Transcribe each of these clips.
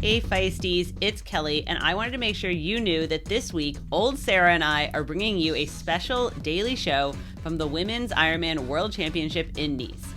Hey Feisties, it's Kelly, and I wanted to make sure you knew that this week, old Sara and I are bringing you a special daily show from the Women's IRONMAN World Championship in Nice.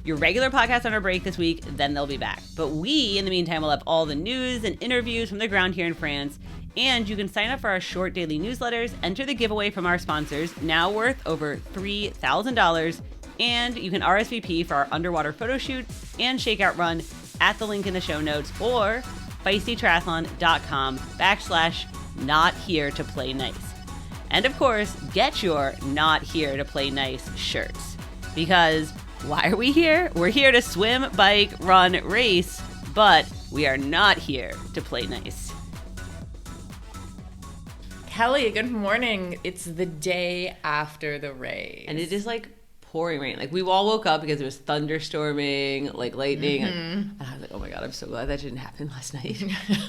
Your regular podcast on our break this week, then they'll be back. But we, in the meantime, will have all the news and interviews from the ground here in France, and you can sign up for our short daily newsletters, enter the giveaway from our sponsors, now worth over $3,000, and you can RSVP for our underwater photo shoot and shakeout run at the link in the show notes or feistytriathlon.com/not here to play nice. And of course, get your not here to play nice shirts. Because why are we here? We're here to swim, bike, run, race, but we are not here to play nice. Kelly, good morning. It's the day after the race. And it is like pouring rain. Like we all woke up because it was thunderstorming, like lightning. And I was like, oh my God, I'm so glad that didn't happen last night.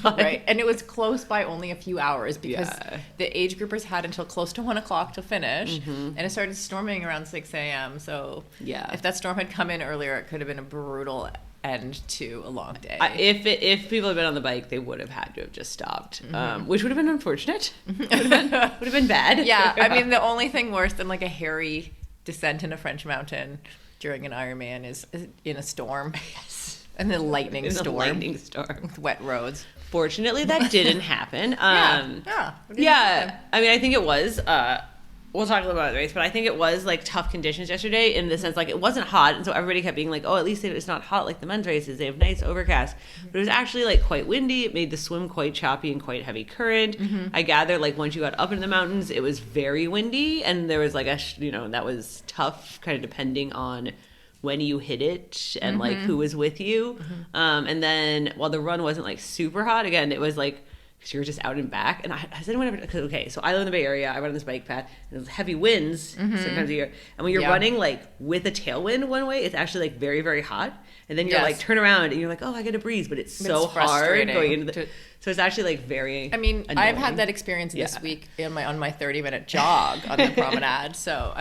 Right. And it was close by only a few hours because the age groupers had until close to 1 o'clock to finish. And it started storming around 6 a.m. So if that storm had come in earlier, it could have been a brutal end to a long day. If people had been on the bike, they would have had to have just stopped, which would have been unfortunate. would have been bad. Yeah. I mean, the only thing worse than like a hairy descent in a French mountain during an Ironman is in a storm. Yes. And then lightning storm. Lightning storm. With wet roads. Fortunately, that didn't happen. Yeah. I mean, I think it was, we'll talk a little about the race, but I think it was like tough conditions yesterday in the sense like it wasn't hot. And so everybody kept being like, oh, at least it's not hot like the men's races. They have nice overcast. But it was actually like quite windy. It made the swim quite choppy and quite heavy current. I gather like once you got up into the mountains, it was very windy. And there was like that was tough kind of depending on when you hit it and like who was with you. And then while the run wasn't like super hot, again, it was like, because you were just out and back. And has anyone ever, okay, so I live in the Bay Area, I run on this bike path, and there's heavy winds sometimes a year. And when you're running like with a tailwind one way, it's actually like very, very hot. And then you're like, turn around and you're like, oh, I get a breeze, but it's so hard going into the, so it's actually like very annoying. I've had that experience this week on my 30-minute jog on the promenade, so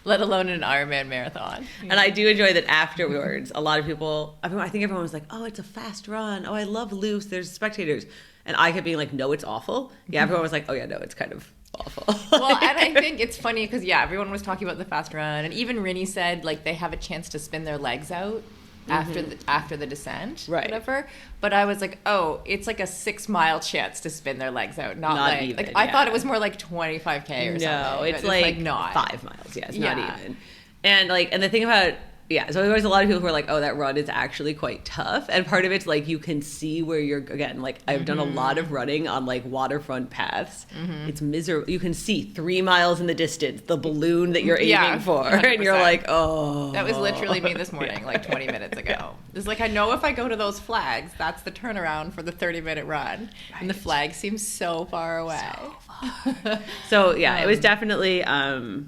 let alone an Ironman marathon. And I do enjoy that afterwards, a lot of people, I think everyone was like, oh, it's a fast run. Oh, I love loops. There's spectators. And I kept being like, no, it's awful. Yeah, everyone was like, oh yeah, no, it's kind of awful. Well, and I think it's funny because, everyone was talking about the fast run. And even Rinny said, like, they have a chance to spin their legs out after the descent, right? Whatever. But I was like, oh, it's like a 6-mile chance to spin their legs out, not even, like I thought it was more like 25K or something. No, it's like not 5 miles. Yeah, it's not even. And like, and the thing about so there was a lot of people who were like, oh, that run is actually quite tough. And part of it's like you can see where you're, again, like I've done a lot of running on like waterfront paths. It's miserable. You can see 3 miles in the distance, the balloon that you're aiming for. 100%. And you're like, oh. That was literally me this morning, like 20 minutes ago. It's like, I know if I go to those flags, that's the turnaround for the 30-minute run. Right. And the flag seems so far away. So it was definitely a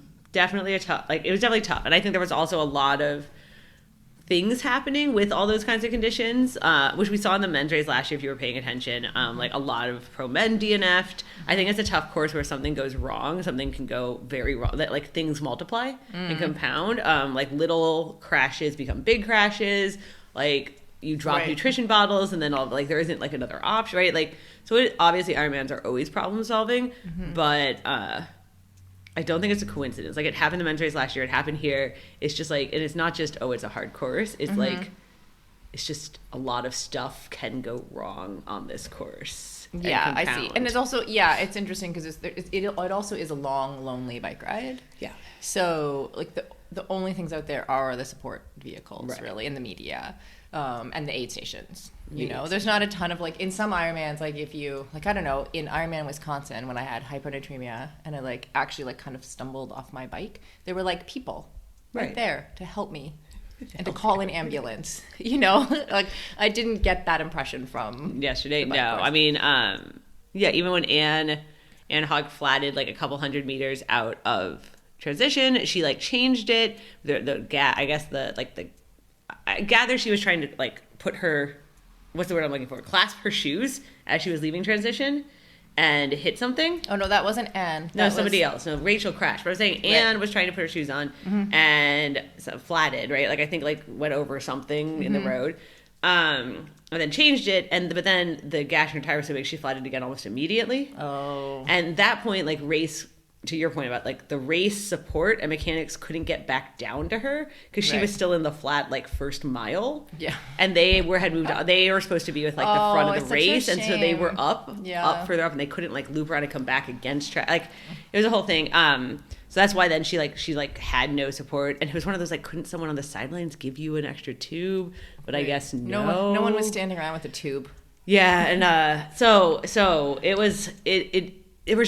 tough, like it was definitely tough. And I think there was also a lot of things happening with all those kinds of conditions, which we saw in the men's race last year if you were paying attention. Like a lot of pro men DNF'd. I think it's a tough course where something goes wrong, something can go very wrong, that like things multiply and compound. Like little crashes become big crashes, like you drop nutrition bottles and then like there isn't like another option, right? Like, so obviously Ironmans are always problem solving, but I don't think it's a coincidence. Like it happened in the men's race last year. It happened here. It's just like, and it's not just, oh, it's a hard course. It's like, it's just a lot of stuff can go wrong on this course. Yeah, I see. And it's also, it's interesting because it also is a long, lonely bike ride. Yeah. So like the only things out there are the support vehicles, really, and the media. And the aid stations, there's not a ton of like in some Ironmans, like if you like, I don't know, in Ironman Wisconsin, when I had hyponatremia and I like actually like kind of stumbled off my bike, there were like people right there to help me and to call an ambulance, like I didn't get that impression from yesterday. No, course. I mean, even when Anne Hogg flatted like a couple 100 meters out of transition, she like changed it. I gather she was trying to like put her, what's the word I'm looking for? Clasp her shoes as she was leaving transition and hit something. Oh no, that wasn't Anne. No, somebody else. No, Rachel crashed. But I was saying Anne was trying to put her shoes on and flatted, right? Like I think like went over something in the road. And then changed it, but then the gash in her tire was so big she flatted again almost immediately. Oh. And at that point, like race, to your point about like the race support and mechanics couldn't get back down to her because she was still in the flat like first mile. Yeah. And they had moved on. They were supposed to be with like the front of the race, and so they were up further up, and they couldn't like loop around and come back against track. Like it was a whole thing. So that's why then she had no support, and it was one of those like, couldn't someone on the sidelines give you an extra tube? But I guess no one was standing around with a tube. Yeah, and so it was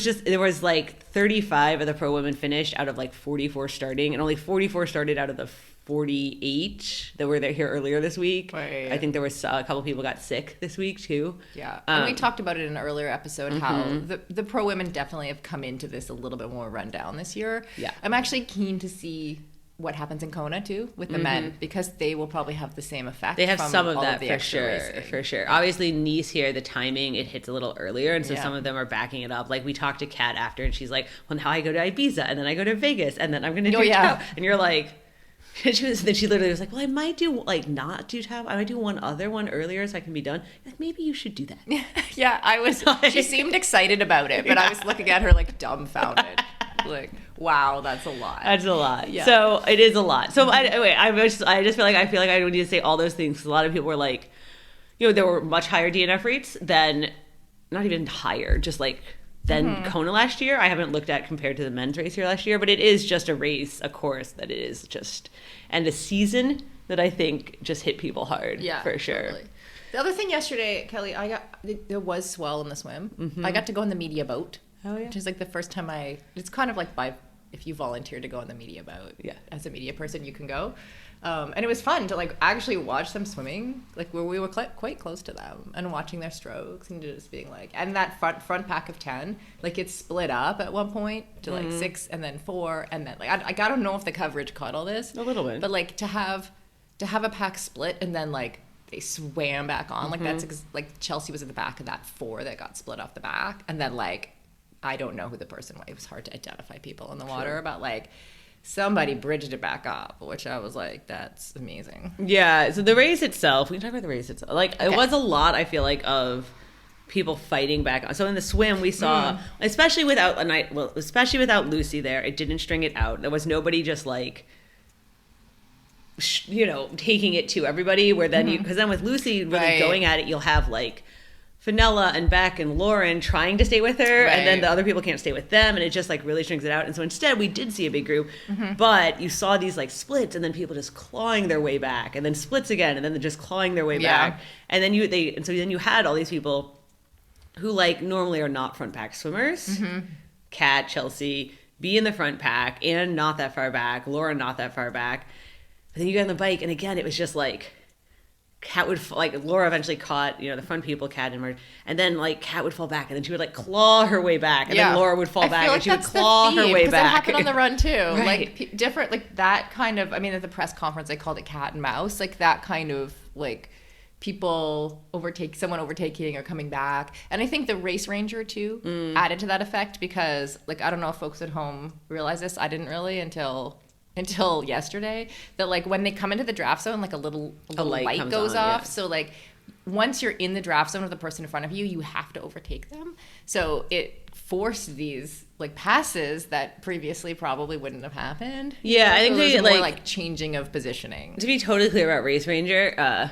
just, there was like 35 of the pro women finished out of like 44 starting, and only 44 started out of the 48 that were there here earlier this week. Right. I think there was a couple people got sick this week too. Yeah, and we talked about it in an earlier episode how the pro women definitely have come into this a little bit more rundown this year. Yeah, I'm actually keen to see what happens in Kona too with the men, because they will probably have the same effect. They have some of that for sure. Obviously Nice here, the timing, it hits a little earlier, and so some of them are backing it up. Like we talked to Kat after, and she's like, well, now I go to Ibiza, and then I go to Vegas, and then I'm going to do Tau. And you're like, then she literally was like, well, I might do not do Tau. I might do one other one earlier so I can be done. Like, maybe you should do that. Yeah, she seemed excited about it, but I was looking at her like dumbfounded. Like, wow, that's a lot. That's a lot. Yeah. So it is a lot. So I just feel like I don't need to say all those things, because a lot of people were like, there were much higher DNF rates than, not even higher, just like than Kona last year. I haven't looked at compared to the men's race here last year, but it is just a race, a course that it is just, and a season that I think just hit people hard. Yeah, for sure. Totally. The other thing yesterday, Kelly, there was swell in the swim. I got to go in the media boat. Oh, yeah. Which is like the first time it's kind of like if you volunteer to go on the media boat, as a media person, you can go. And it was fun to like actually watch them swimming, like where we were quite close to them, and watching their strokes and just being like, and that front pack of 10, like it's split up at one point to like 6 and then 4. And then like, I don't know if the coverage caught all this a little bit, but like to have a pack split and then like they swam back on, like that's like Chelsea was at the back of that 4 that got split off the back. And then like, I don't know who the person was. It was hard to identify people in the water, but like somebody bridged it back up, which I was like, that's amazing. Yeah. So the race itself, we can talk about the race itself. Like it was a lot, I feel like, of people fighting back on. So in the swim, we saw, especially without Lucy there, it didn't string it out. There was nobody just like, taking it to everybody, where then because then with Lucy really going at it, you'll have like Fenella and Beck and Lauren trying to stay with her, and then the other people can't stay with them, and it just like really strings it out. And so instead we did see a big group, but you saw these like splits, and then people just clawing their way back, and then splits again, and then they're just clawing their way back. And then you had all these people who like normally are not front pack swimmers, Kat, Chelsea, be in the front pack and not that far back, Laura not that far back. But then you get on the bike, and again it was just like Kat would like Laura eventually caught the front people, Kat and Marge, and then like Kat would fall back, and then she would like claw her way back, and then Laura would fall back, and she would claw her way back. That happened on the run too, like different, like that kind of. I mean, at the press conference, they called it cat and mouse, like that kind of like people someone overtaking or coming back. And I think the race ranger too added to that effect, because like I don't know if folks at home realize this. I didn't really until yesterday, that like when they come into the draft zone, like a little light goes off. So like once you're in the draft zone with the person in front of you, you have to overtake them. So it forced these like passes that previously probably wouldn't have happened. Yeah, I think so it was more like changing of positioning. To be totally clear about Race Ranger,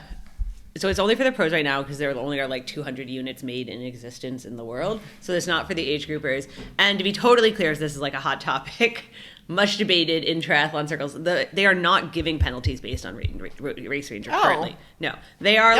so it's only for the pros right now, because there only are like 200 units made in existence in the world. So it's not for the age groupers. And to be totally clear, this is like a hot topic, much debated in triathlon circles. They are not giving penalties based on Race Ranger currently. No, they are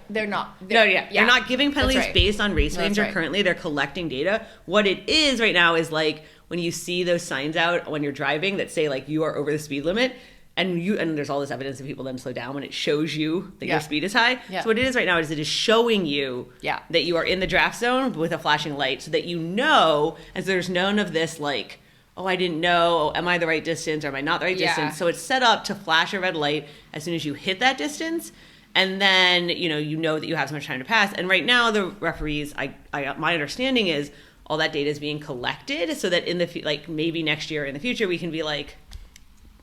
they're not. They're not giving penalties based on Race Ranger currently. They're collecting data. What it is right now is like when you see those signs out when you're driving that say like you are over the speed limit, and there's all this evidence that people then slow down when it shows you that your speed is high. Yeah. So what it is right now is it is showing you that you are in the draft zone with a flashing light, so that and so there's none of this like, oh, I didn't know, am I the right distance or am I not the right distance? So it's set up to flash a red light as soon as you hit that distance, and then you know that you have so much time to pass. And right now the referees, my understanding is all that data is being collected, so that in the like maybe next year or in the future we can be like,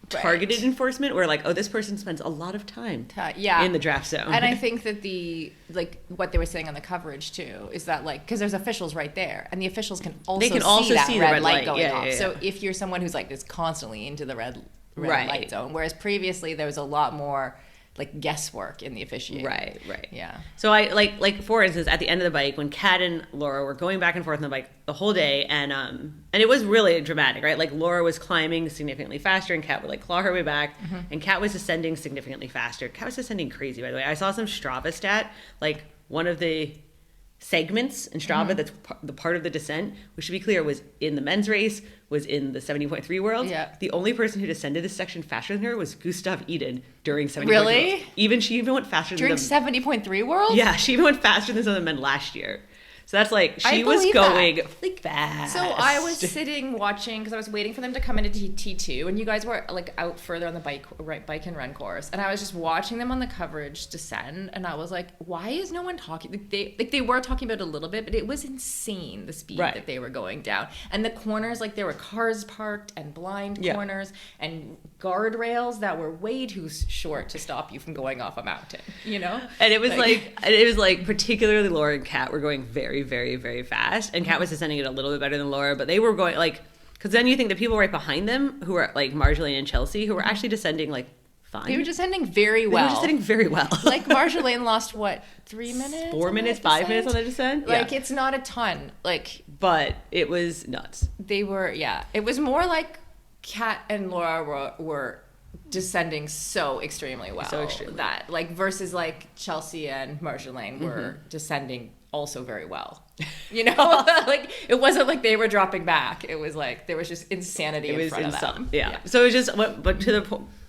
targeted enforcement where like, oh, this person spends a lot of time in the draft zone. And I think that what they were saying on the coverage too is that like, because there's officials right there and the officials can also see that red light going off. So if you're someone who's like is constantly into the red light zone, whereas previously there was a lot more like guesswork in the officiating. Right. Yeah. So I like for instance, at the end of the bike, when Kat and Laura were going back and forth on the bike the whole day, and it was really dramatic, right? Like Laura was climbing significantly faster, and Kat would like claw her way back, and Kat was ascending significantly faster. Kat was ascending crazy, by the way. I saw some Strava stat, like one of the segments in Strava that's the part of the descent, which to be clear was in the men's race, was in the 70.3 world. Yeah. The only person who descended this section faster than her was Gustav Eden during 70.3 Really? She even went faster during than them. 70.3 world? Yeah, she even went faster than some of the men last year. So that's like, she was going fast. So I was sitting watching, because I was waiting for them to come into T2, and you guys were like out further on the bike and run course, and I was just watching them on the coverage descend, and I was like, why is no one talking? They were talking about it a little bit, but it was insane, the speed that they were going down. And the corners, like there were cars parked and blind corners and guardrails that were way too short to stop you from going off a mountain, you know? And it was like particularly Laura and Kat were going very, very, very fast, and Kat was descending it a little bit better than Laura, but they were going like, because then you think the people right behind them who are like Marjolaine and Chelsea, who were actually descending like fine. They were descending very well. Like Marjolaine lost what, 3 minutes? 4 minutes, 5 minutes on the descent? Like it's not a ton. Like, but it was nuts. They were, it was more like Kat and Laura were descending so extremely well. That like versus like Chelsea and Marjolaine were descending also very well. You know? Like it wasn't like they were dropping back. It was like there was just insanity in front of them. Yeah. So it was just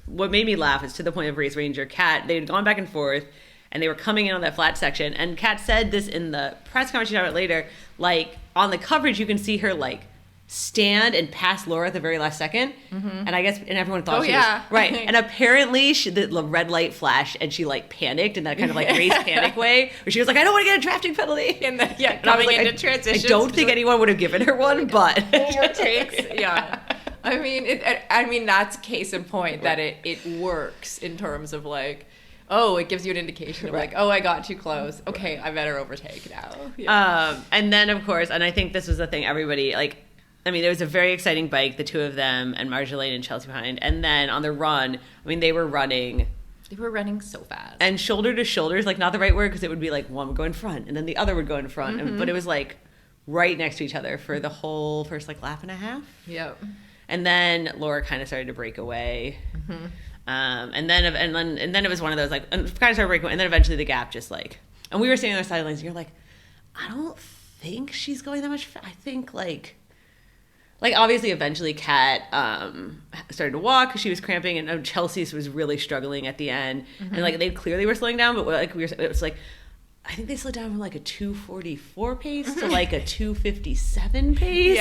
what made me laugh is to the point of Race Ranger Kat, they had gone back and forth and they were coming in on that flat section, and Kat said this in the press conference she talked about later, like on the coverage you can see her like stand and pass Laura at the very last second, and I guess everyone thought she was right. And apparently the red light flashed and she like panicked in that kind of like race panic way, where she was like, I don't want to get a drafting penalty. And coming into transition, I don't think anyone would have given her one, but I mean that's case in point that it works in terms of like, oh, it gives you an indication of like, oh, I got too close. Okay, I better overtake now. And then of course, and I think this was the thing everybody like. I mean, it was a very exciting bike, the two of them, and Marjolaine and Chelsea behind. And then on the run, I mean, they were running so fast. And shoulder to shoulders, like not the right word, because it would be like one would go in front and then the other would go in front. But it was like right next to each other for the whole first like lap and a half. Yep. And then Laura kind of started to break away. And then it was one of those like, kind of started breaking away. And then eventually the gap just like, and we were standing on the sidelines and you're like, I don't think she's going that much. I think like obviously eventually Kat started to walk because she was cramping, and Chelsea was really struggling at the end, and like they clearly were slowing down, but like it was like I think they slowed down from like a 2:44 pace to like a 2:57 pace.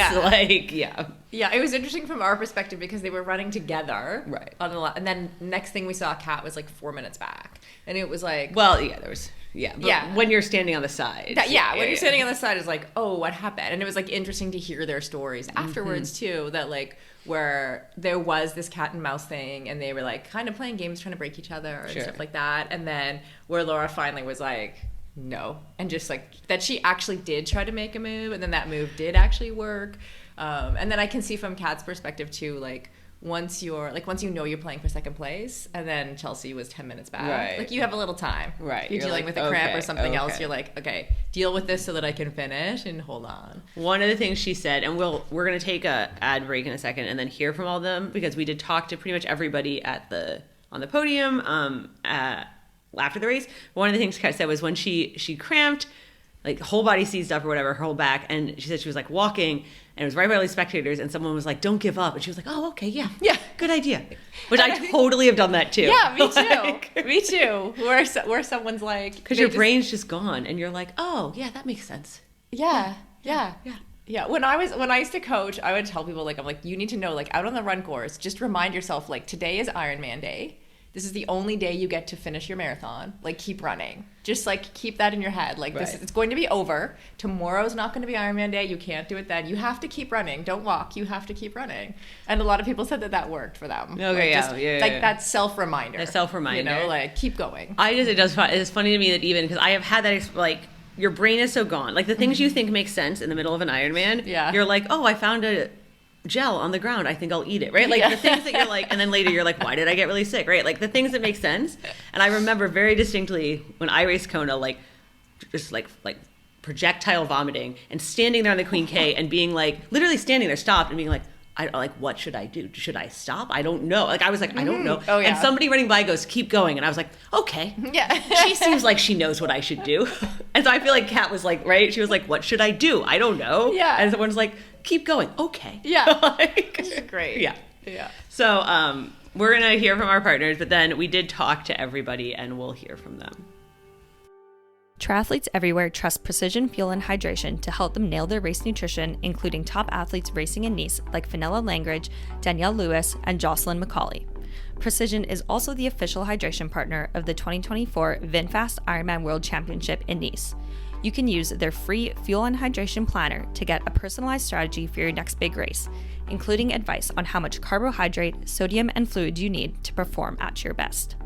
Yeah, it was interesting from our perspective because they were running together on the and then next thing we saw Kat was like 4 minutes back, and it was like, well, there was. When you're standing on the side. When you're standing on the side, it's like, oh, what happened? And it was like interesting to hear their stories afterwards too, that like where there was this cat and mouse thing and they were like kind of playing games trying to break each other and stuff like that. And then where Laura finally was like, no. And just like that she actually did try to make a move, and then that move did actually work. And then I can see from Kat's perspective too, like once you know you're playing for second place, and then Chelsea was 10 minutes back, like you have a little time, you're dealing like, with a cramp or something else, you're like, okay, deal with this so that I can finish and hold on. One of the things she said, and we're going to take a ad break in a second and then hear from all of them, because we did talk to pretty much everybody on the podium after the race. One of the things Kat said was when she cramped, like whole body seized up or whatever, her whole back, and she said she was like walking and it was right by all these spectators, and someone was like, don't give up, and she was like, oh, okay, yeah, good idea, which I totally have done that too. Me too where someone's like, because your brain's just gone and you're like, oh yeah, that makes sense. Yeah. When I used to coach, I would tell people like, I'm like, you need to know, like out on the run course, just remind yourself like today is Ironman day. This is the only day you get to finish your marathon. Like, keep running. Just like keep that in your head. Like, this, it's going to be over. Tomorrow's not going to be Ironman day. You can't do it then. You have to keep running. Don't walk. You have to keep running. And a lot of people said that worked for them. Okay, like that self-reminder. A self-reminder. You know, like, keep going. It's funny to me that even, because I have had that, like, your brain is so gone. Like, the things you think make sense in the middle of an Ironman, you're like, oh, I found a gel on the ground, I think I'll eat it, right? Like the things that you're like, and then later you're like, why did I get really sick, right? Like the things that make sense. And I remember very distinctly when I raced Kona, like just like projectile vomiting and standing there on the Queen K and being like, literally standing there, stopped and being like, what should I do? Should I stop? I don't know. Like I was like, I don't know. Oh, yeah. And somebody running by goes, keep going. And I was like, okay. Yeah. She seems like she knows what I should do. And so I feel like Kat was like, right? She was like, what should I do? I don't know. Yeah. And someone's like, keep going. Okay. Yeah. Like, great. Yeah. Yeah. So we're going to hear from our partners, but then we did talk to everybody and we'll hear from them. Triathletes everywhere trust Precision Fuel and Hydration to help them nail their race nutrition, including top athletes racing in Nice like Fenella Langridge, Danielle Lewis, and Jocelyn McCauley. Precision is also the official hydration partner of the 2024 VinFast Ironman World Championship in Nice. You can use their free fuel and hydration planner to get a personalized strategy for your next big race, including advice on how much carbohydrate, sodium, and fluid you need to perform at your best.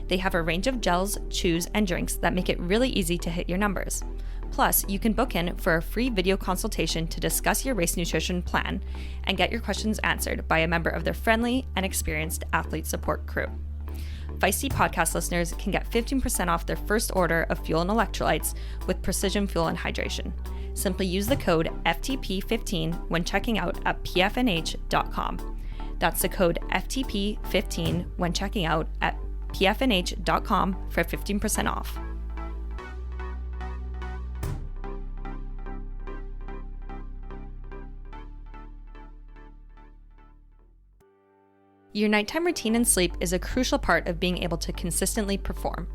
They have a range of gels, chews, and drinks that make it really easy to hit your numbers. Plus, you can book in for a free video consultation to discuss your race nutrition plan and get your questions answered by a member of their friendly and experienced athlete support crew. Feisty podcast listeners can get 15% off their first order of fuel and electrolytes with Precision Fuel and Hydration. Simply use the code FTP15 when checking out at pfnh.com. That's the code FTP15 when checking out at pfnh.com for 15% off. Your nighttime routine and sleep is a crucial part of being able to consistently perform.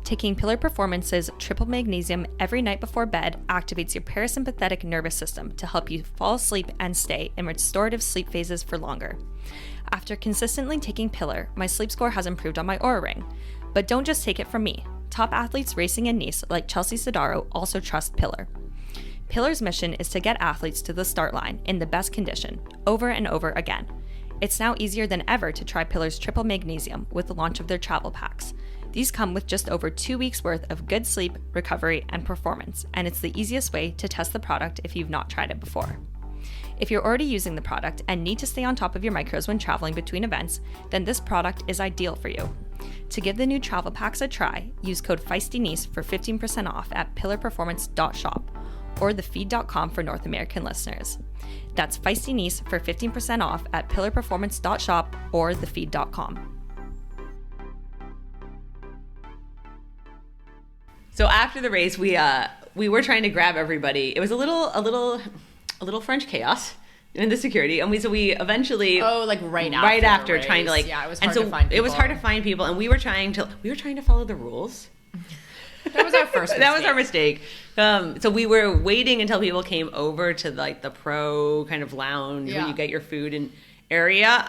Taking Pillar Performance's triple magnesium every night before bed activates your parasympathetic nervous system to help you fall asleep and stay in restorative sleep phases for longer. After consistently taking Pillar, my sleep score has improved on my Oura Ring. But don't just take it from me. Top athletes racing in Nice, like Chelsea Sodaro, also trust Pillar. Pillar's mission is to get athletes to the start line in the best condition, over and over again. It's now easier than ever to try Pillar's triple magnesium with the launch of their travel packs. These come with just over 2 weeks worth of good sleep, recovery, and performance, and it's the easiest way to test the product if you've not tried it before. If you're already using the product and need to stay on top of your micros when traveling between events, then this product is ideal for you. To give the new travel packs a try, use code FEISTYNICE for 15% off at pillarperformance.shop or thefeed.com for North American listeners. That's Feisty Nice for 15% off at pillarperformance.shop or thefeed.com. So after the race, we were trying to grab everybody. It was a little French chaos in the security, and we eventually right after trying to it was hard to find people. It was hard to find people, and we were trying to follow the rules. That was our first mistake. That was our mistake. So we were waiting until people came over to like the pro kind of lounge where you get your food and area.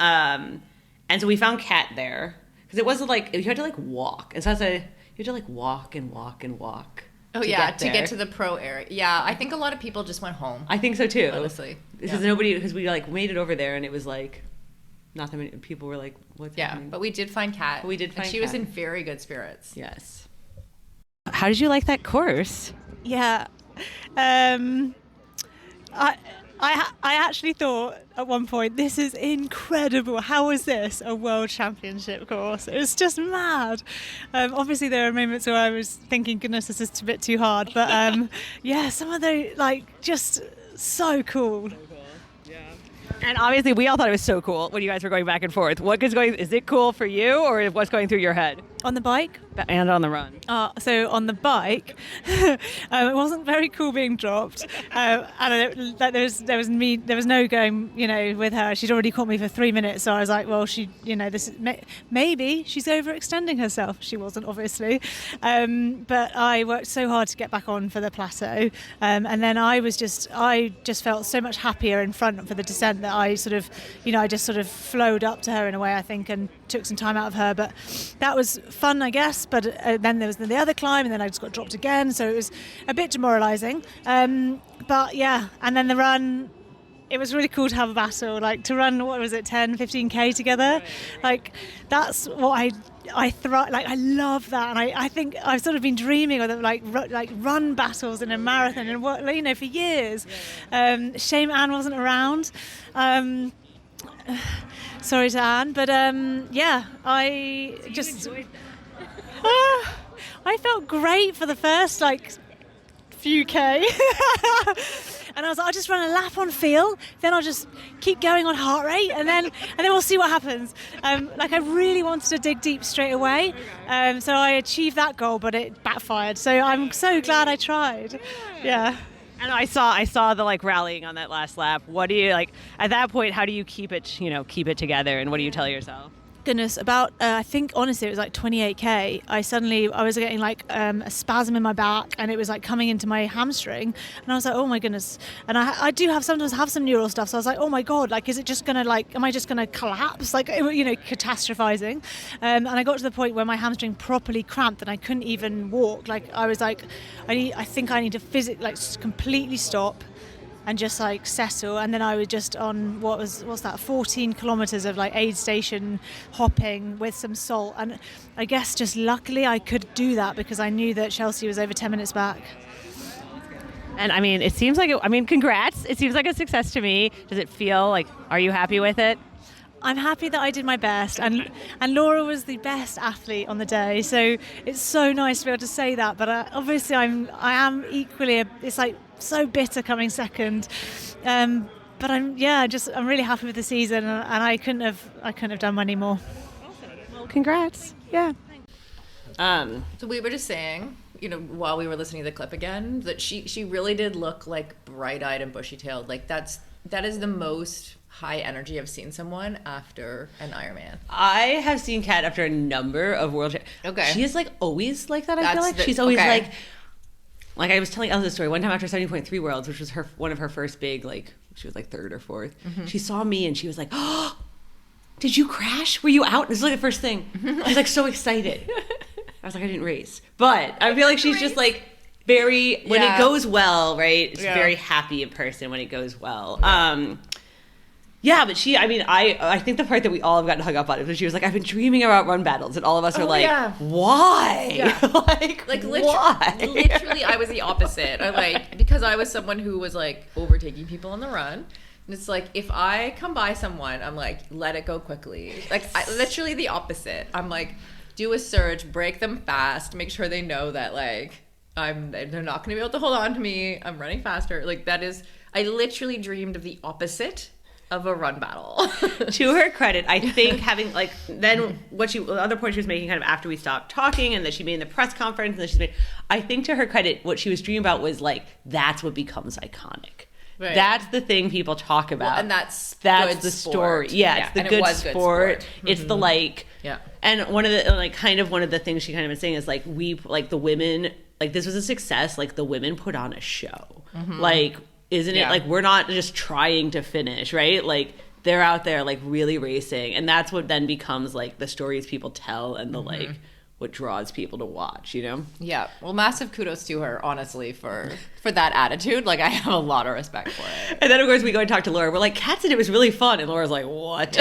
And so we found Kat there because it wasn't like you had to like walk. And so you had to like walk and walk and walk. Oh yeah, to get to the pro area. Yeah, I think a lot of people just went home. I think so too. Honestly, because we like made it over there and it was like not that many people were like, what's happening? But we did find Kat. She was in very good spirits. Yes. How did you like that course? Yeah. I actually thought at one point, this is incredible. How is this a world championship course? It was just mad. Obviously, there are moments where I was thinking, goodness, this is a bit too hard. But some of the, just so cool. And obviously, we all thought it was so cool when you guys were going back and forth. Is it cool for you, or what's going through your head? On the bike? And on the run. So on the bike, it wasn't very cool being dropped. And there was no going, with her. She'd already caught me for 3 minutes. So I was like, well, maybe she's overextending herself. She wasn't, obviously. But I worked so hard to get back on for the plateau. And then I just felt so much happier in front for the descent that I just sort of flowed up to her in a way, I think, and took some time out of her, but that was fun, I guess. But then there was the other climb, and then I just got dropped again, so it was a bit demoralising. But yeah, and then the run, it was really cool to have a battle, like to run, 10-15k together. Like that's what I thrive, like I love that, and I think I've sort of been dreaming of them, like run battles in a marathon and for years. Shame Anne wasn't around. Sorry to Anne, but I just I felt great for the first few K. And I was like, I'll just run a lap on feel, then I'll just keep going on heart rate, and then we'll see what happens. I really wanted to dig deep straight away, so I achieved that goal, but it backfired. So I'm so glad I tried. Yeah. And I saw the rallying on that last lap. What do you at that point? How do you keep it together, and what do you tell yourself? Goodness, about I think honestly it was 28k. I was getting a spasm in my back, and it was coming into my hamstring, and I was like, oh my goodness. And I do sometimes have some neural stuff, so I was like, oh my god, is it just gonna am I just gonna collapse, catastrophizing? And I got to the point where my hamstring properly cramped and I couldn't even walk. I was like, I think I need to physically completely stop and just settle. And then I was just on what's that 14 kilometers of aid station hopping with some salt, and I guess just luckily I could do that because I knew that Chelsea was over 10 minutes back. And it seems congrats, it seems like a success to me. Does it feel are you happy with it? I'm happy that I did my best, and Laura was the best athlete on the day, so it's so nice to be able to say that. But obviously I am equally it's so bitter coming second, but I'm really happy with the season, and I couldn't have done many more. Well, congrats. Yeah. So we were just saying, while we were listening to the clip again, that she really did look bright-eyed and bushy-tailed. That is the most high energy I've seen someone after an Ironman. I have seen Kat after a number of world. Okay. She is always like that. I feel like she's always okay. Like I was telling Elsa the story one time after 70.3 Worlds, which was one of her first big, she was third or fourth. Mm-hmm. She saw me and she was like, "Oh, did you crash? Were you out?" This is the first thing. She's so excited. I was like, I didn't race, but I feel like she's just very when it goes well, right? She's very happy in person when it goes well. Yeah. Yeah, but I think the part that we all have gotten hung up on is when she was I've been dreaming about run battles, and all of us are why? Yeah. Why? Literally, I was the opposite. Because I was someone who was overtaking people on the run. And it's if I come by someone, I'm let it go quickly. Literally the opposite. I'm do a surge, break them fast, make sure they know that they're not going to be able to hold on to me. I'm running faster. I literally dreamed of the opposite of a run battle. To her credit, I think having then the other point she was making kind of after we stopped talking and that she made in the press conference and that she's made, I think to her credit, what she was dreaming about was that's what becomes iconic. Right. That's the thing people talk about. Well, and that's the sport. Story. Yeah, it's the good sport. Mm-hmm. It's the yeah. And one of the one of the things she kind of been saying is we the women this was a success. The women put on a show. Mm-hmm. Isn't it we're not just trying to finish, right? They're out there really racing, and that's what then becomes the stories people tell and the what draws people to watch, Yeah. Well, massive kudos to her, honestly, for that attitude. I have a lot of respect for it. And then of course we go and talk to Laura. We're Kat said it was really fun, and Laura's what?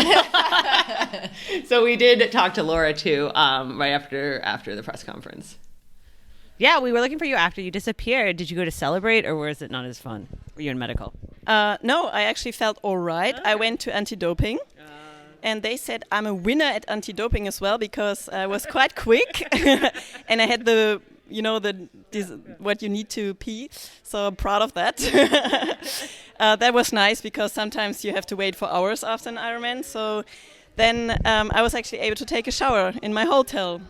So we did talk to Laura too, right after the press conference. Yeah, we were looking for you after you disappeared. Did you go to celebrate, or was it not as fun? Were you in medical? No, I actually felt all right. Okay. I went to anti-doping, and they said I'm a winner at anti-doping as well because I was quite quick, and I had what you need to pee. So I'm proud of that. That was nice because sometimes you have to wait for hours after an Ironman. So then I was actually able to take a shower in my hotel.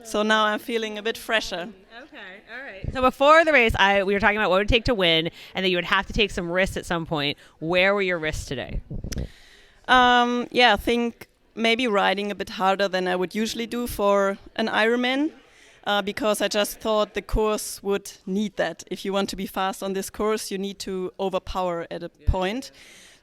So now I'm feeling a bit fresher. Okay, all right. So before the race, we were talking about what it would take to win, and that you would have to take some risks at some point. Where were your risks today? I think maybe riding a bit harder than I would usually do for an Ironman, because I just thought the course would need that. If you want to be fast on this course, you need to overpower at a point.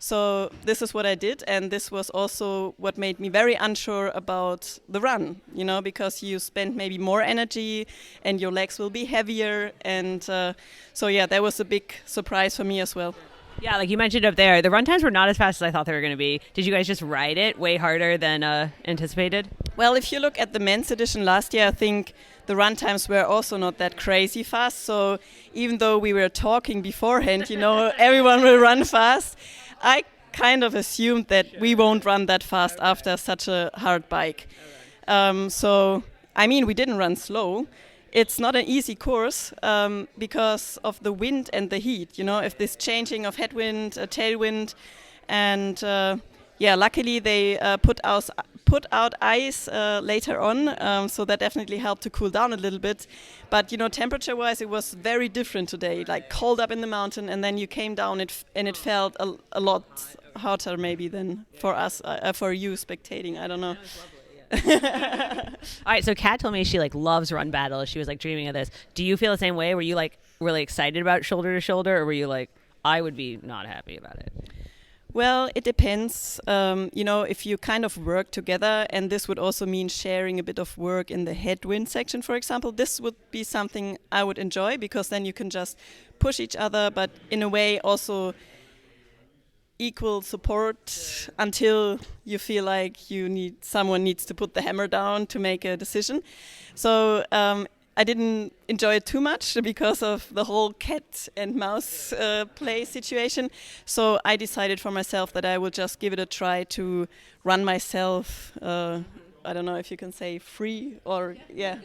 So this is what I did, and this was also what made me very unsure about the run, because you spend maybe more energy and your legs will be heavier. And so that was a big surprise for me as well. Yeah, like you mentioned up there, the run times were not as fast as I thought they were going to be. Did you guys just ride it way harder than anticipated? Well, if you look at the men's edition last year, I think the run times were also not that crazy fast. So even though we were talking beforehand, everyone will run fast, I kind of assumed that we won't run that fast after such a hard bike. So, we didn't run slow. It's not an easy course because of the wind and the heat, if this changing of headwind, tailwind, and luckily they put out ice later on, so that definitely helped to cool down a little bit. But temperature-wise, it was very different today, like cold up in the mountain, and then you came down and it felt a lot hotter maybe than for us, for you spectating. I don't know. All right, so Kat told me she loves run battles. She was dreaming of this. Do you feel the same way? Were you really excited about shoulder to shoulder, or were you I would be not happy about it? Well, it depends. If you kind of work together, and this would also mean sharing a bit of work in the headwind section, for example, this would be something I would enjoy, because then you can just push each other, but in a way also equal support until you feel like someone needs to put the hammer down to make a decision. So I didn't enjoy it too much because of the whole cat and mouse play situation. So I decided for myself that I would just give it a try to run myself. I don't know if you can say free or yeah.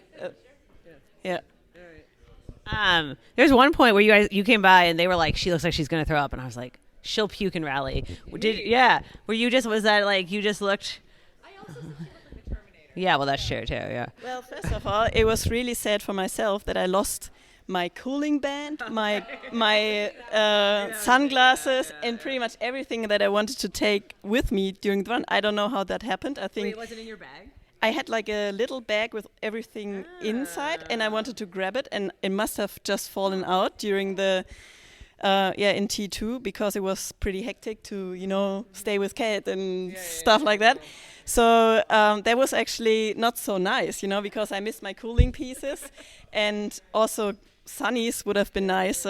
There's one point where you came by and they were like, she looks like she's gonna throw up, and I was like, she'll puke and rally. Were you just, was that you just looked? I also feel like a Terminator. Yeah, well, that's true too. Yeah. Well, first of all, it was really sad for myself that I lost my cooling band, my sunglasses, and pretty much everything that I wanted to take with me during the run. I don't know how that happened. I think. Wait, was it in your bag? I had a little bag with everything inside, and I wanted to grab it, and it must have just fallen out during the. In T2, because it was pretty hectic to, stay with Kat and stuff like that. So that was actually not so nice, because I missed my cooling pieces, and also sunnies would have been nice.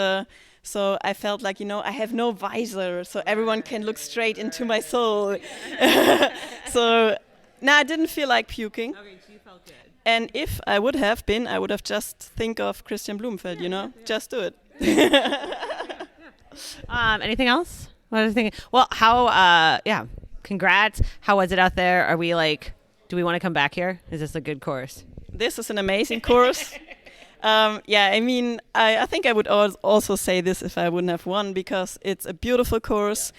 So I felt like, I have no visor, so everyone can look straight into my soul. So, I didn't feel like puking. Okay, so you felt good. And if I would have been, I would have just think of Christian Blumenfeld, just do it. Anything else? What was I thinking? Well, how? Congrats. How was it out there? Are we do we want to come back here? Is this a good course? This is an amazing course. I think I would also say this if I wouldn't have won, because it's a beautiful course.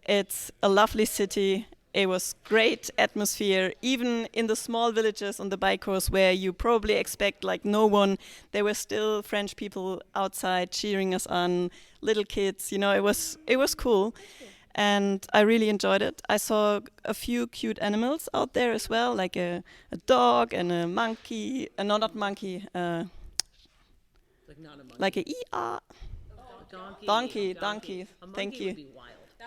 It's a lovely city. It was great atmosphere, even in the small villages on the bike course where you probably expect no one. There were still French people outside cheering us on, little kids. It was cool, and I really enjoyed it. I saw a few cute animals out there as well, like a dog and a monkey. No, not monkey. Not a monkey. Like a donkey. Thank you.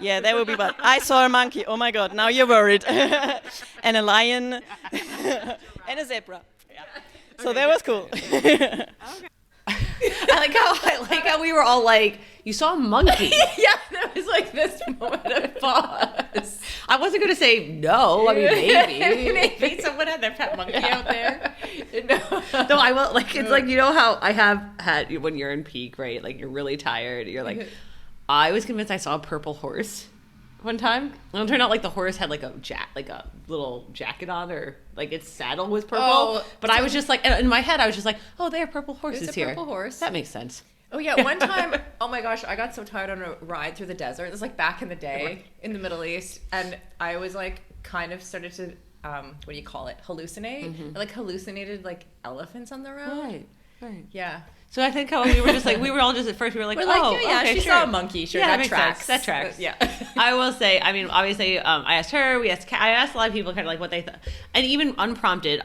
Yeah, that would be bad. I saw a monkey. Oh my God, now you're worried. And a lion. And a zebra. Yeah. So that was cool. I like how we were all you saw a monkey. Yeah, there was this moment of pause. I wasn't going to say no. I mean, maybe. Maybe someone had their pet monkey out there. No, I will. It's how I have had when you're in peak, right? You're really tired. You're I was convinced I saw a purple horse one time. And it turned out the horse had a little jacket on, or its saddle was purple. Oh, but I was just in my head I was just oh, they have purple horses here. It's a purple horse. That makes sense. Oh yeah, one time, oh my gosh, I got so tired on a ride through the desert. It was back in the day in the Middle East, and I was kind of started to what do you call it? Hallucinate. Mm-hmm. I hallucinated elephants on the road. Right. Yeah. So I think how we were just we were all just at first we were okay, she sure. saw a monkey. Sure, yeah, that tracks. That tracks. Yeah. I will say, obviously, I asked her. I asked a lot of people kind of what they thought, and even unprompted,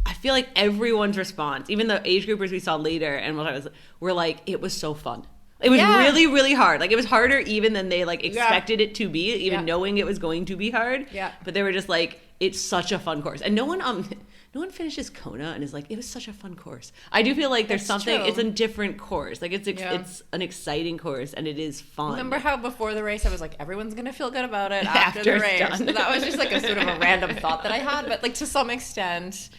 I feel everyone's response, even the age groupers we saw later, and were it was so fun. It was really, really hard. Like, it was harder even than they, like, expected it to be, even knowing it was going to be hard. Yeah. But they were just like, it's such a fun course. And no one finishes Kona and is like, it was such a fun course. I do feel like there's something, it's a different course. Like, it's an exciting course, and it is fun. Remember how before the race I was like, everyone's going to feel good about it after the race? That was just like a sort of a random thought that I had. But, like, to some extent,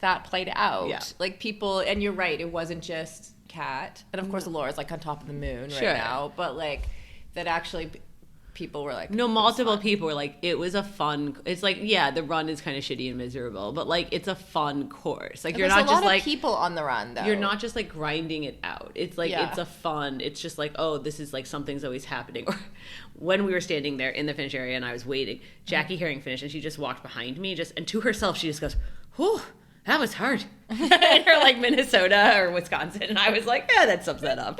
that played out. Yeah. Like, people, and you're right, it wasn't just Kat. And, of course, Laura's, like, on top of the moon right now. But, like, that actually... people were like, no, multiple people were like, it was a fun, it's like, yeah, the run is kind of shitty and miserable, but like, it's a fun course. Like, you're not just like people on the run though. You're not just like grinding it out. It's like, it's a fun, it's just like, oh, this is like something's always happening. Or when we were standing there in the finish area and I was waiting, Jackie Herring finished and she just walked behind me and to herself, she just goes, whew, that was hard. In her like Minnesota or Wisconsin. And I was like, yeah, that sums that up.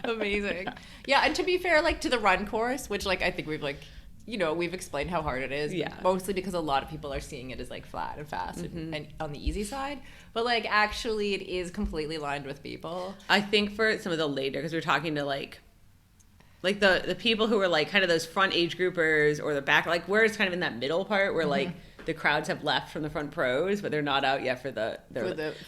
Amazing. Yeah, and to be fair, like, to the run course, which, like, I think we've, like, you know, we've explained how hard it is. Yeah. Mostly because a lot of people are seeing it as, like, flat and fast and on the easy side. But, like, actually it is completely lined with people. I think for some of the later, because we were talking to, like the people who were, like, kind of those front age groupers or the back, like, where it's kind of in that middle part where, like, the crowds have left from the front pros, but they're not out yet for the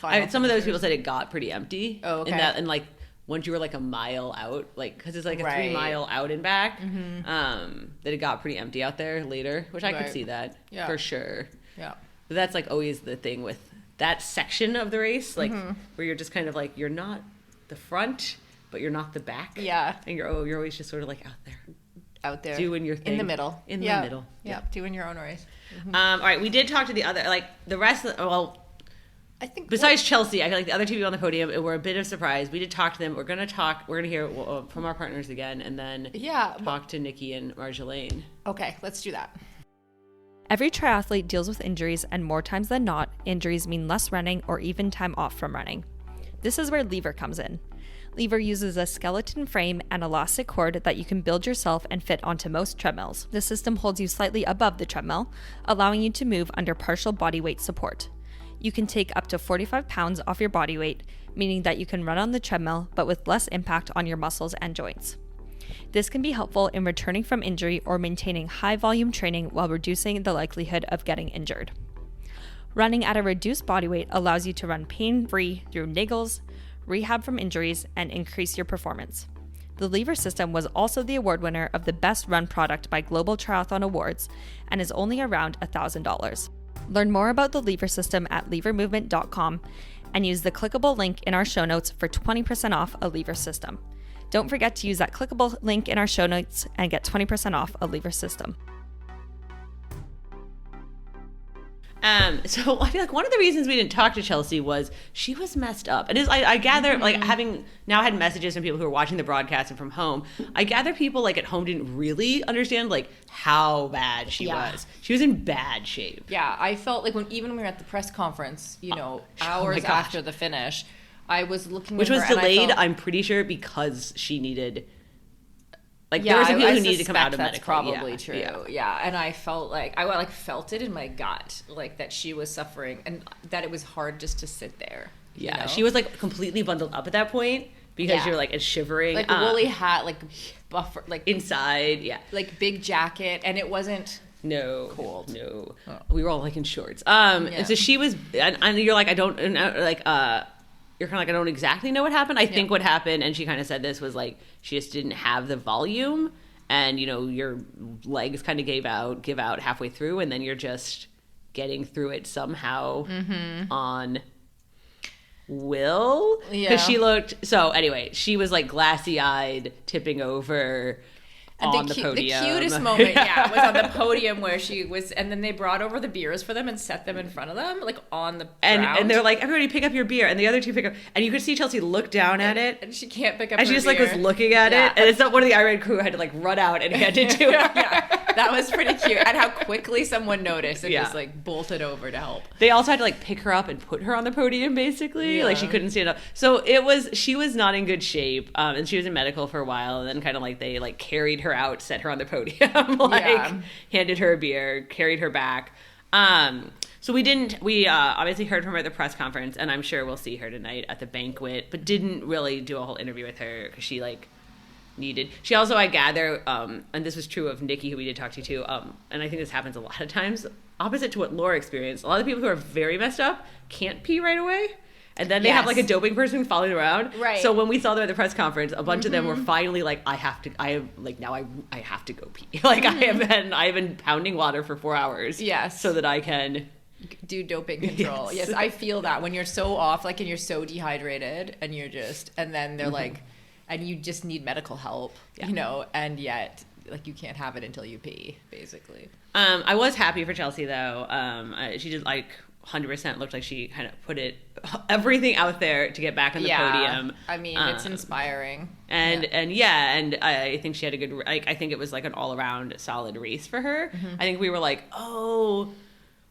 final. Some of those people said it got pretty empty. Oh, okay. And like, once you were like a mile out, like, because it's like a 3 mile out and back, that it got pretty empty out there later, which I could see that for sure. Yeah. But that's like always the thing with that section of the race, like where you're just kind of like, you're not the front, but you're not the back. Yeah. And you're always just sort of like out there. Doing your thing. In the middle. In the middle. Yeah. Doing your own race. All right. We did talk to the other, like the rest of I think besides Chelsea, I feel like the other two people on the podium were a bit of a surprise. We did talk to them. We're going to hear from our partners again, and then talk to Nikki and Marjolaine. Okay, let's do that. Every triathlete deals with injuries, and more times than not, injuries mean less running or even time off from running. This is where Lever comes in. Lever uses a skeleton frame and elastic cord that you can build yourself and fit onto most treadmills. The system holds you slightly above the treadmill, allowing you to move under partial body weight support. You can take up to 45 pounds off your body weight, meaning that you can run on the treadmill but with less impact on your muscles and joints. This can be helpful in returning from injury or maintaining high volume training while reducing the likelihood of getting injured. Running at a reduced body weight allows you to run pain-free through niggles, rehab from injuries, and increase your performance. The Lever system was also the award winner of the Best Run Product by Global Triathlon Awards and is only around $1,000. Learn more about the Lever system at levermovement.com and use the clickable link in our show notes for 20% off a Lever system. Don't forget to use that clickable link in our show notes and get 20% off a Lever system. So I feel like one of the reasons we didn't talk to Chelsea was she was messed up. And I gather, like, having now had messages from people who are watching the broadcast and from home, I gather people, like, at home didn't really understand, like, how bad she was. She was in bad shape. Yeah, I felt like even when we were at the press conference, you know, hours after the finish, I was looking at her, which was delayed, I'm pretty sure, because she needed... Like, there were some people who needed to come out of medical. That's probably true. Yeah. And I felt like, I felt it in my gut, like, that she was suffering and that it was hard just to sit there. Yeah. You know? She was, like, completely bundled up at that point because you're, like, it's shivering. Like, woolly hat, like, buffer, like... Inside, like, big jacket, and it wasn't... cold. No. Oh. We were all, like, in shorts. And so she was... And you're like, I don't... Like, you're kind of like, I don't exactly know what happened. I think what happened, and she kind of said this, was like, she just didn't have the volume, and, you know, your legs kind of give out halfway through, and then you're just getting through it somehow on will. Because she looked, so anyway, she was like glassy-eyed, tipping over on the podium. The cutest moment, was on the podium where she was, and then they brought over the beers for them and set them in front of them, like on the ground. And they're like, everybody pick up your beer, and the other two pick up, and you could see Chelsea look down at it, and she can't pick up. And she just like was looking at it, and it's not one of the Iron crew had to like run out and hand it to her. That was pretty cute, and how quickly someone noticed and just like bolted over to help. They also had to like pick her up and put her on the podium, basically. Like she couldn't stand up. So she was not in good shape, and she was in medical for a while, and then kind of like they like carried her out, set her on the podium, handed her a beer, carried her back. So we obviously heard from her at the press conference, and I'm sure we'll see her tonight at the banquet, but didn't really do a whole interview with her because she needed. She also, I gather, and this was true of Nikki, who we did talk to too, and I think this happens a lot of times, opposite to what Laura experienced. A lot of people who are very messed up can't pee right away. And then they have like a doping person following around. Right. So when we saw them at the press conference, a bunch of them were finally like, I have to go pee. Like I've been pounding water for 4 hours. Yes. So that I can do doping control. Yes, I feel that when you're so off, like, and you're so dehydrated and you're just, and then they're like, and you just need medical help, you know, and yet like you can't have it until you pee, basically. I was happy for Chelsea though. She did 100% looked like she kind of put everything out there to get back on the podium. I mean, it's inspiring. And I think she had a good, I think it was like an all around solid race for her. I think we were like, oh,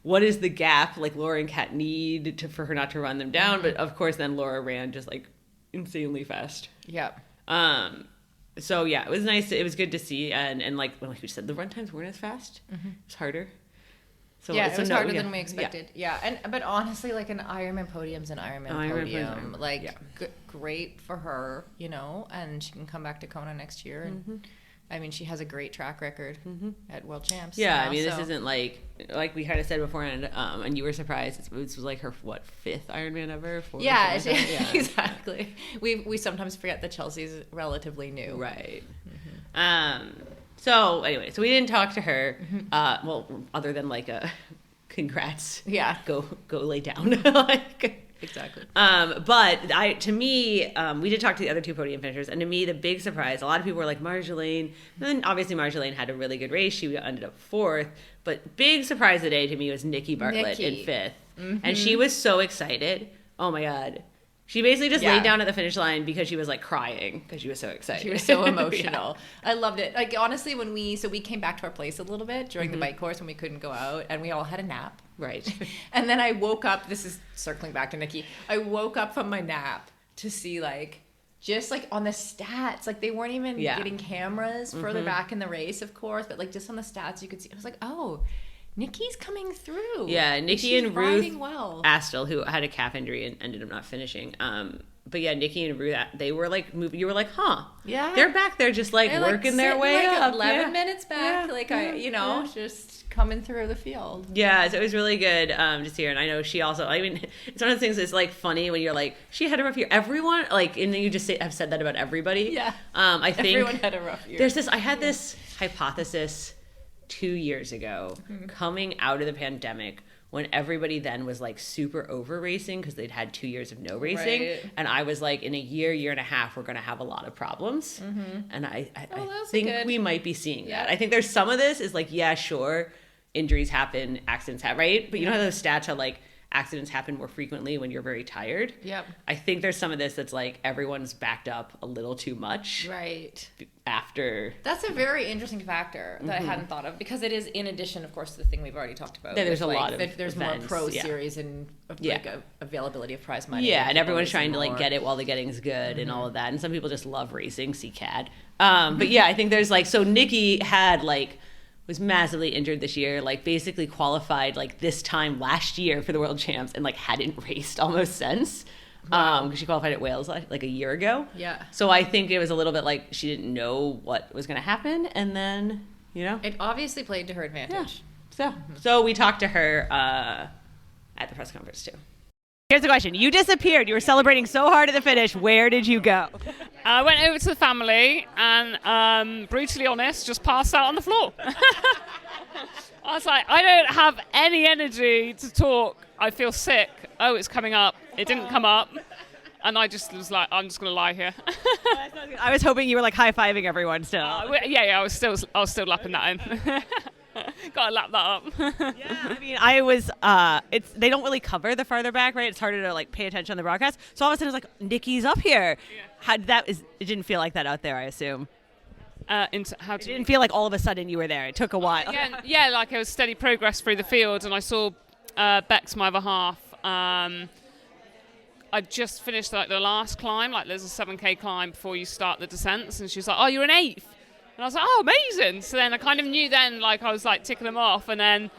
what is the gap like Laura and Kat need for her not to run them down? But of course then Laura ran just like insanely fast. Yep. So yeah, it was nice. It was good to see. And like we said, the run times weren't as fast. It was harder. So, it was harder than we expected. Yeah. But honestly, like an Ironman podium's an Ironman podium. Like great for her, you know, and she can come back to Kona next year. And I mean, she has a great track record at World Champs. Yeah, I mean, this isn't like we kind of said beforehand, and you were surprised. This was like her fifth Ironman ever? Yeah, exactly. We sometimes forget that Chelsea's relatively new. Right. So anyway, so we didn't talk to her. Well, other than like a congrats. Yeah. Go lay down. Exactly. But to me, we did talk to the other two podium finishers, and to me, the big surprise, a lot of people were like Marjolaine, and then obviously Marjolaine had a really good race. She ended up fourth, but big surprise today to me was Nikki Bartlett in fifth. And she was so excited. Oh my God. She basically just laid down at the finish line because she was like crying because she was so excited. She was so emotional. I loved it. Like honestly, when we came back to our place a little bit during the bike course when we couldn't go out, and we all had a nap. Right. And then I woke up. This is circling back to Nikki. I woke up from my nap to see just on the stats, like they weren't even getting cameras further back in the race, of course, but like just on the stats you could see. I was like, oh, Nikki's coming through. Yeah, Nikki and Ruth Astle, who had a calf injury and ended up not finishing. But yeah, Nikki and Ruth, they were like moving. You were like, huh? Yeah, they're back there, just like working their way up. 11 minutes back, just coming through the field. Yeah, so it was really good to see her. And I know she also. I mean, it's one of the things that's like funny when you're like, she had a rough year. Everyone and then you just have said that about everybody. Yeah. I think everyone had a rough year. I had this hypothesis 2 years ago, coming out of the pandemic, when everybody then was like super over racing because they'd had 2 years of no racing. Right. And I was like, in a year and a half, we're going to have a lot of problems. And I think we might be seeing that. I think there's some of this is like, yeah, sure, injuries happen, accidents happen, right? But you know how those stats are like, accidents happen more frequently when you're very tired. Yep. I think there's some of this that's like everyone's backed up a little too much. Right. After. That's a very interesting factor that I hadn't thought of, because it is in addition, of course, to the thing we've already talked about. Yeah, there's a lot of there's events, more pro series and availability of prize money. Yeah, and everyone's trying to like get it while the getting's good and all of that. And some people just love racing, see CAD. But yeah, I think there's so Nikki had was massively injured this year, basically qualified this time last year for the World Champs and hadn't raced almost since. Because she qualified at Wales a year ago. Yeah. So I think it was a little bit she didn't know what was going to happen, and then it obviously played to her advantage. Yeah. So we talked to her at the press conference too. Here's the question. You disappeared. You were celebrating so hard at the finish. Where did you go? I went over to the family and, brutally honest, just passed out on the floor. I was like, I don't have any energy to talk. I feel sick. Oh, it's coming up. It didn't come up. And I just was like, I'm just going to lie here. I was hoping you were high-fiving everyone still. Yeah, I was still lapping that in. Gotta lap that up. Yeah, I mean, I was. They don't really cover the farther back, right? It's harder to pay attention on the broadcast. So all of a sudden, it's Nikki's up here. Yeah. How did that? It didn't feel like that out there, I assume. It didn't feel like all of a sudden you were there. It took a while. Yeah, it was steady progress through the field, and I saw Bex, my other half. I just finished the last climb. There's a 7K climb before you start the descents, and she was like, "Oh, you're an 8th." And I was like, oh, amazing. So then I kind of knew then, I was ticking them off. And then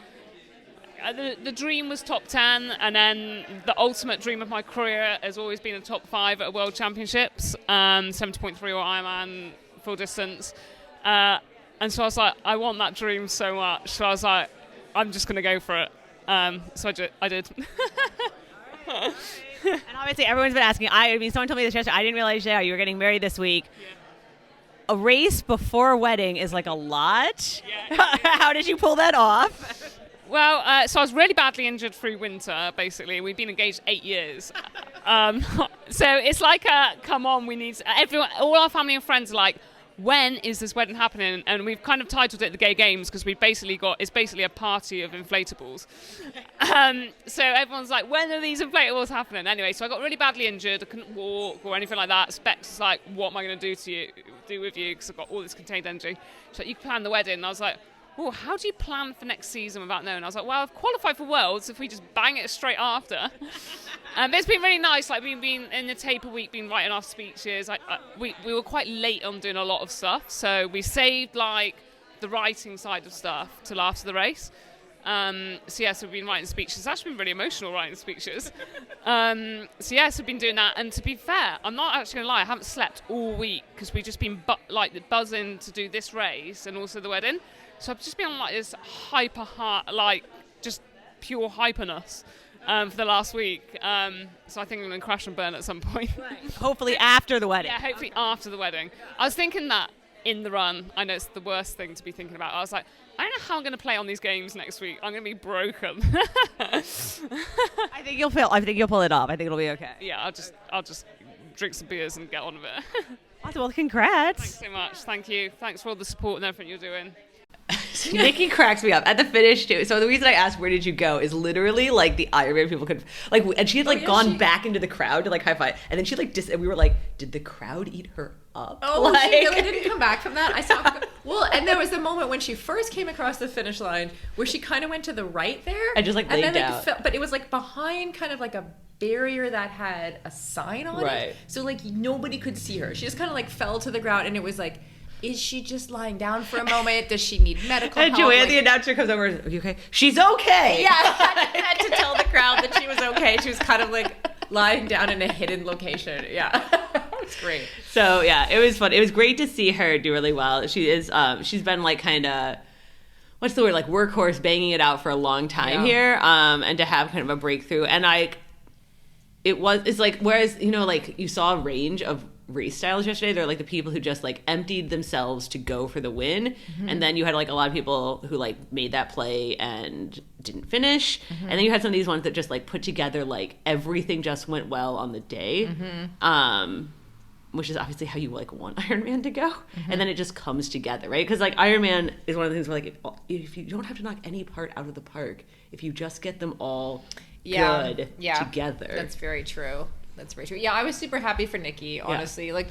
the dream was top 10, and then the ultimate dream of my career has always been a top 5 at World Championships, 70.3 or Ironman full distance. And so I was like, I want that dream so much. So I was like, I'm just going to go for it. So I did. And obviously everyone's been asking. I mean, someone told me this yesterday. I didn't realize you were getting married this week. Yeah. A race before a wedding is like a lot. Yeah. How did you pull that off? Well, so I was really badly injured through winter, basically. We've been engaged 8 years. So it's like, come on, we need... Everyone, all our family and friends are like, when is this wedding happening? And we've kind of titled it the Gay Games because it's basically a party of inflatables. So everyone's like, when are these inflatables happening? Anyway, so I got really badly injured. I couldn't walk or anything like that. Specs was like, what am I going to do with you? Because I've got all this contained energy. She's like, you can plan the wedding. And I was like, oh, how do you plan for next season without knowing? I was like, well, I've qualified for Worlds if we just bang it straight after. But it's been really nice. Like, we've been in the taper week, been writing our speeches. We were quite late on doing a lot of stuff. So we saved, like, the writing side of stuff till after the race. So we've been writing speeches. It's actually been really emotional writing speeches. So we've been doing that. And to be fair, I'm not actually going to lie, I haven't slept all week because we've just been buzzing to do this race and also the wedding. So I've just been on like this just pure hyperness for the last week. So I think I'm going to crash and burn at some point. Right. Hopefully after the wedding. Yeah, hopefully after the wedding. I was thinking that in the run. I know it's the worst thing to be thinking about. I was like, I don't know how I'm going to play on these games next week. I'm going to be broken. I think you'll pull it off. I think it'll be okay. Yeah, I'll just drink some beers and get on with it. Awesome. Well, congrats. Thanks so much. Thank you. Thanks for all the support and everything you're doing. Nikki cracks me up at the finish too. So the reason I asked where did you go is literally like the Ironman people could like, and she had gone back into the crowd to like high five, and then she like and we were like, did the crowd eat her up? Oh, she really didn't come back from that. I saw. Well, and there was a moment when she first came across the finish line where she kind of went to the right there and just like laid down. But it was like behind kind of like a barrier that had a sign on it, so like nobody could see her. She just kind of like fell to the ground, and it was like, is she just lying down for a moment? Does she need medical help? And Joanne, the announcer, comes over. Are you okay? She's okay. Yeah, I had to tell the crowd that she was okay. She was kind of like lying down in a hidden location. Yeah, it's great. So yeah, it was fun. It was great to see her do really well. She is. She's been like kind of, what's the word? Like workhorse, banging it out for a long time here. And to have kind of a breakthrough, and it's like, whereas like you saw a range of race styles yesterday, they're like the people who just like emptied themselves to go for the win, and then you had like a lot of people who like made that play and didn't finish, and then you had some of these ones that just like put together like everything just went well on the day, which is obviously how you like want Ironman to go, and then it just comes together, right? Because like Ironman is one of the things where like if you don't have to knock any part out of the park, if you just get them all good together. That's very true. That's very true. Yeah, I was super happy for Nikki, honestly. Like,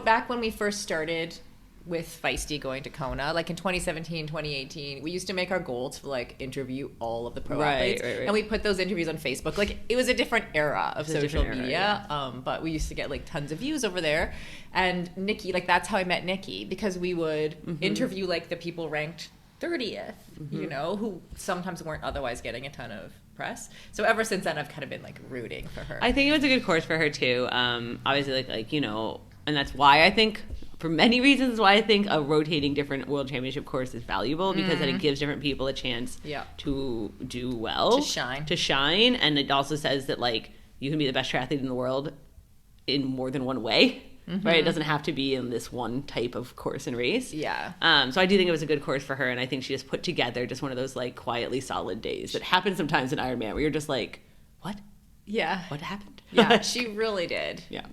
back when we first started with Feisty going to Kona, like in 2017, 2018, we used to make our goal to like interview all of the pro athletes. Right. And we put those interviews on Facebook. Like, it was a different era of social media, but we used to get like tons of views over there. And Nikki, like that's how I met Nikki, because we would interview like the people ranked 30th, who sometimes weren't otherwise getting a ton of press. So ever since then, I've kind of been like rooting for her. I think it was a good course for her too. Obviously, and that's why I think, for many reasons, why I think a rotating different World Championship course is valuable, because then it gives different people a chance to do well, to shine, and it also says that like you can be the best triathlete in the world in more than one way. Right, it doesn't have to be in this one type of course and race. Yeah. So I do think it was a good course for her, and I think she just put together just one of those like quietly solid days that happen sometimes in Ironman where you're just like, what? Yeah. What happened? Yeah, she really did. Yeah.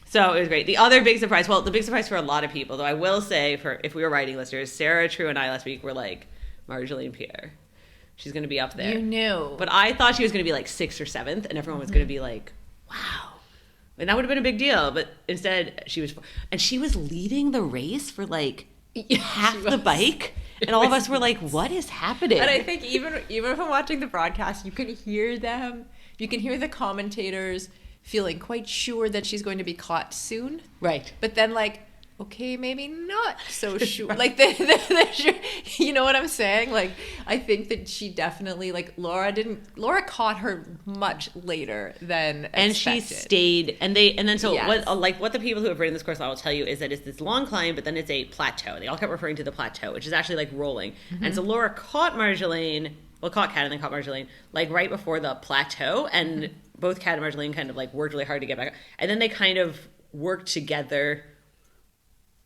So it was great. The other big surprise, the big surprise for a lot of people, though I will say, for if we were writing listeners, Sarah, True, and I last week were like, Marjolaine Pierre. She's going to be up there. You knew. But I thought she was going to be like 6th or 7th, and everyone was going to be like, wow. And that would have been a big deal, but instead she was leading the race for like half the bike, and all of us were like, "What is happening?" And I think even from watching the broadcast, you can hear them. You can hear the commentators feeling quite sure that she's going to be caught soon. Right. But then like okay, maybe not so sure. Like, you know what I'm saying? Like, I think that she definitely, like, Laura caught her much later than and expected. she stayed, and then Yes. what the people who have written this course will tell you is that it's this long climb, but then it's a plateau. They all kept referring to the plateau, which is actually like rolling. And so Laura caught Marjolaine, caught Kat and then caught Marjolaine, like right before the plateau, and both Kat and Marjolaine kind of like worked really hard to get back, and then they kind of worked together.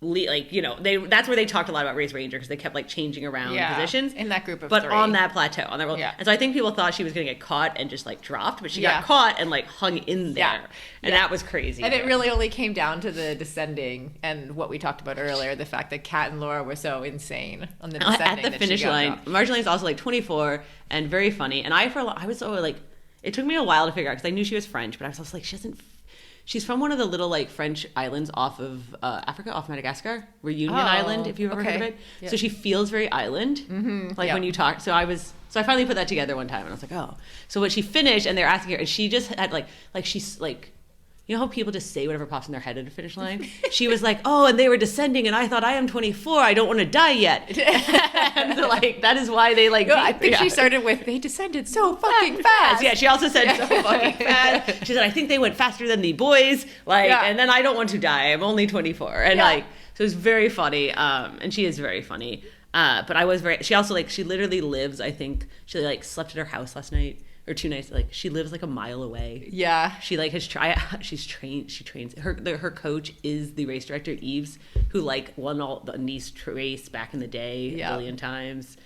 Like, you know, that's where they talked a lot about Race Ranger, because they kept like changing around positions in that group of but three. on that plateau, on that roll. Yeah. And so I think people thought she was going to get caught and just like dropped, but she got caught and like hung in there, and that was crazy. And it really only came down to the descending and what we talked about earlier, the fact that Kat and Laura were so insane on the descending at the finish line. Marjolaine's also like 24 and very funny, and I was so like, it took me a while to figure out, because I knew she was French, but I was also like, she's from one of the little like French islands off of Africa, off Madagascar, Reunion Island, if you've ever heard of it. Yep. So she feels very island, when you talk. So I finally put that together one time, and I was like, oh. So when she finished, and they're asking her, and she just had like she's like, you know how people just say whatever pops in their head at a finish line? She was like, oh, and they were descending, and I thought, I am 24, I don't want to die yet. And so, like, that is why they like. No, I think she started with, they descended so fucking fast. Yeah, she also said so fucking fast. She said, I think they went faster than the boys. Like, and then I don't want to die. I'm only 24, and like, so it was very funny. And she is very funny. But I was she also like, she literally lives. I think she like slept at her house last night. Or 2 nights, like she lives like a mile away. Yeah, she like has she's trained. She trains her coach is the race director Eves, who like won all the Nice race back in the day a billion times.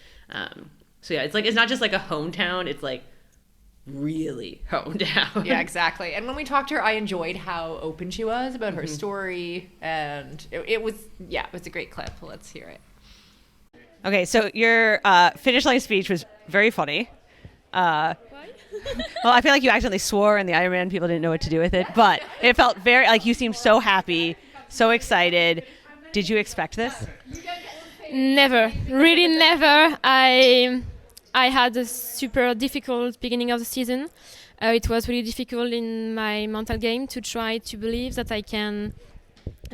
So yeah, it's like, it's not just like a hometown. It's like really hometown. Yeah, exactly. And when we talked to her, I enjoyed how open she was about her story, and it was a great clip. Let's hear it. Okay, so your finish line speech was very funny. Well, I feel like you accidentally swore, and the Ironman people didn't know what to do with it, but it felt very, like, you seemed so happy, so excited. Did you expect this? Never, really never. I had a super difficult beginning of the season. It was really difficult in my mental game to try to believe that I can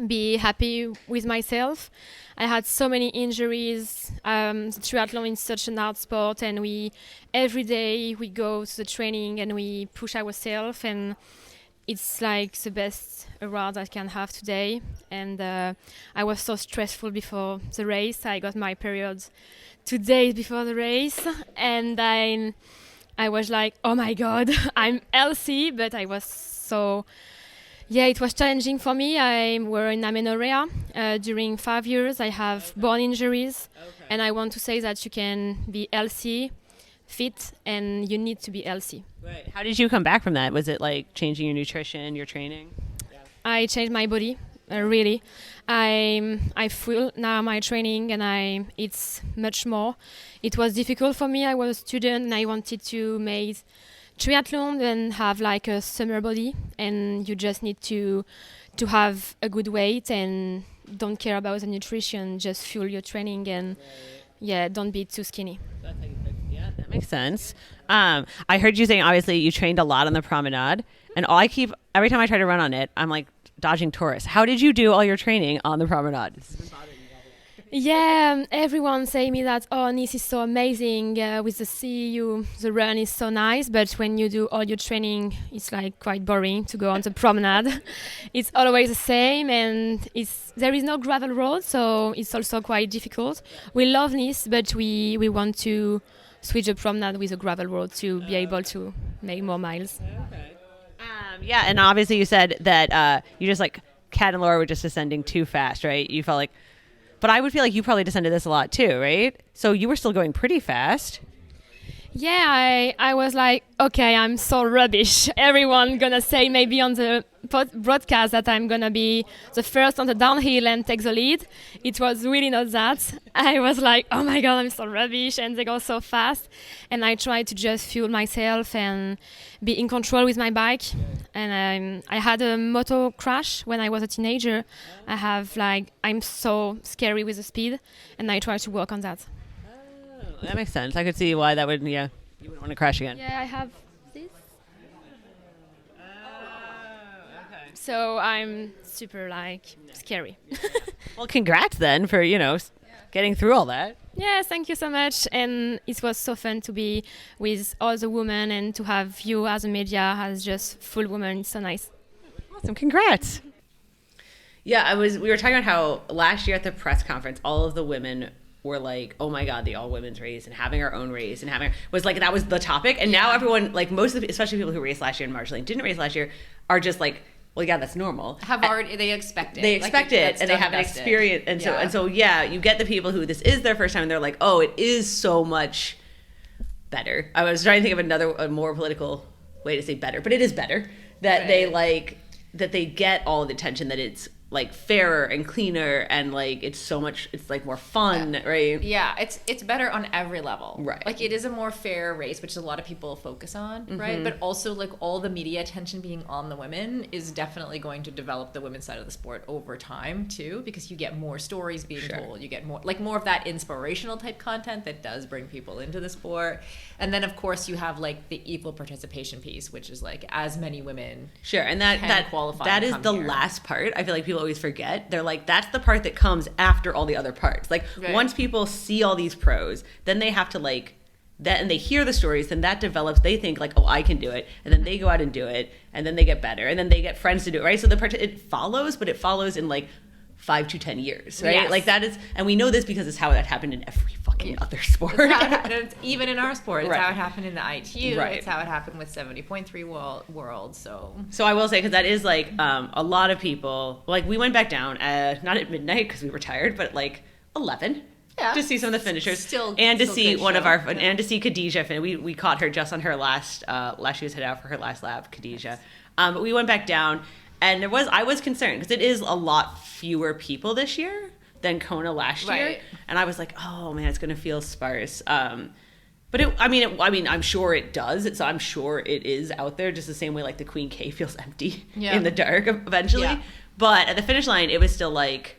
be happy with myself. I had so many injuries. Triathlon is such an hard sport, and every day we go to the training and we push ourselves, and it's like the best award I can have today. And I was so stressful before the race. I got my period 2 days before the race, and I was like, oh my God, I'm healthy, but I was so... Yeah, it was challenging for me. I were in amenorrhea during 5 years. I have bone injuries, and I want to say that you can be healthy, fit, and you need to be healthy. Right. How did you come back from that? Was it like changing your nutrition, your training? Yeah. I changed my body, really. I feel now my training, and it's much more. It was difficult for me. I was a student, and I wanted to make triathlon and have like a summer body, and you just need to have a good weight and don't care about the nutrition, just fuel your training, and don't be too skinny. Yeah, that makes sense. I heard you saying obviously you trained a lot on the promenade, and every time I try to run on it, I'm like dodging tourists. How did you do all your training on the promenade? Yeah, everyone say me that, oh, Nice is so amazing with the sea, the run is so nice, but when you do all your training, it's like quite boring to go on the promenade. It's always the same, and there is no gravel road, so it's also quite difficult. We love Nice, but we want to switch the promenade with a gravel road to be able to make more miles. Okay. Yeah, and obviously you said that you just like Kat and Laura were just descending too fast, right? You felt like... But I would feel like you probably descended this a lot too, right? So you were still going pretty fast. Yeah, I was like, okay, I'm so rubbish. Everyone gonna say maybe on the broadcast that I'm gonna be the first on the downhill and take the lead. It was really not that. I was like, oh my God, I'm so rubbish, and they go so fast. And I tried to just fuel myself and be in control with my bike. And I had a moto crash when I was a teenager. I'm so scary with the speed, and I try to work on that. That makes sense. I could see why that would, you wouldn't want to crash again. Yeah, I have this. Okay. So I'm super scary. Well, congrats then for, getting through all that. Yes, thank you so much. And it was so fun to be with all the women and to have you as a media as just full women. It's so nice. Awesome. Congrats. Yeah, we were talking about how last year at the press conference, all of the women were like, oh my God, the all women's race and having our own race and that was the topic. And now everyone, like most of the, especially people who raced last year and Marjolaine didn't race last year, are just like, well, yeah, that's normal. They expect it. They expect it, and they have an experience. And so, you get the people who this is their first time, and they're like, oh, it is so much better. I was trying to think of a more political way to say better, but it is better that they get all the attention, that it's like fairer and cleaner, and like it's like more fun, right? Yeah, it's better on every level. Right. Like it is a more fair race, which a lot of people focus on, right? But also like all the media attention being on the women is definitely going to develop the women's side of the sport over time too, because you get more stories being told, you get more of that inspirational type content that does bring people into the sport. And then of course you have like the equal participation piece, which is like as many women and that qualify. That is the last part. I feel like people always forget. They're like, that's the part that comes after all the other parts. Like once people see all these pros, then they have to like that, and they hear the stories, then that develops. They think like, oh, I can do it, and then they go out and do it, and then they get better, and then they get friends to do it, right? So it follows, but it follows in like 5 to 10 years, right? Yes. Like that is, and we know this because it's how that happened in every fucking other sport. It's even in our sport, it's how it happened in the ITU. Right. It's how it happened with 70.3 world. So I will say, because that is like a lot of people. Like we went back down, not at midnight because we were tired, but like 11. Yeah. To see some of the finishers, and to see one of our, and to see Khadija. We caught her just on her last she was headed out for her last lap, Khadija. But we went back down, and I was concerned because it is a lot fewer people this year than Kona last year, and I was like, oh man, it's gonna feel sparse. But I'm sure it does. So I'm sure it is out there just the same way like the Queen K feels empty in the dark eventually. Yeah. But at the finish line, it was still like